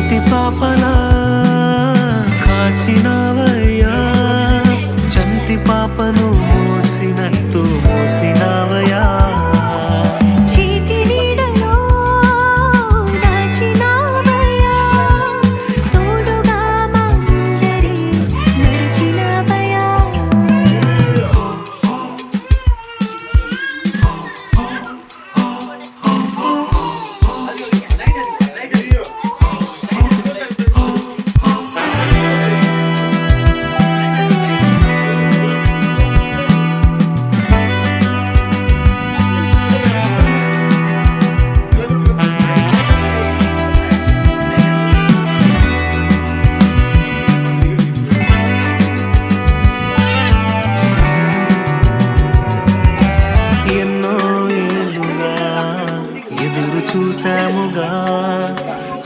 కంటి పాపలా కాచినావయ్యా, చంటి పాపను మోసినట్టు మోసినావయ్యా. చూసాముగా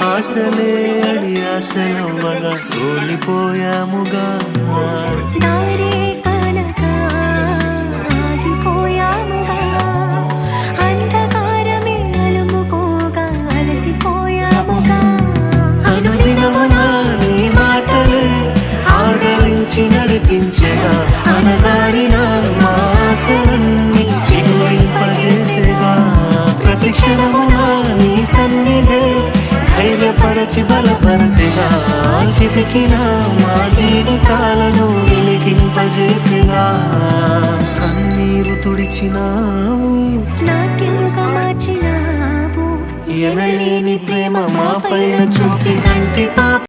ఆశలే అడి ఆశలవ్వగా సోలిపోయాముగా. అనుదినమునా నీ మాటలే ఆదరించి నడిపించేగా, అనగారిన మా ఆశలన్నీ చిగురింపజేసేగా. ప్రతి క్షణమునా నీ సన్నిధే ధైర్యపరచి బలపరచిగా, చితికిన మా జీవితాలను వెలిగింపజేసిగా. కన్నీరు తుడిచినావు, నాట్యముగా మార్చినావు, ఎనలేని ప్రేమ మా పైన చూపి కంటి పాప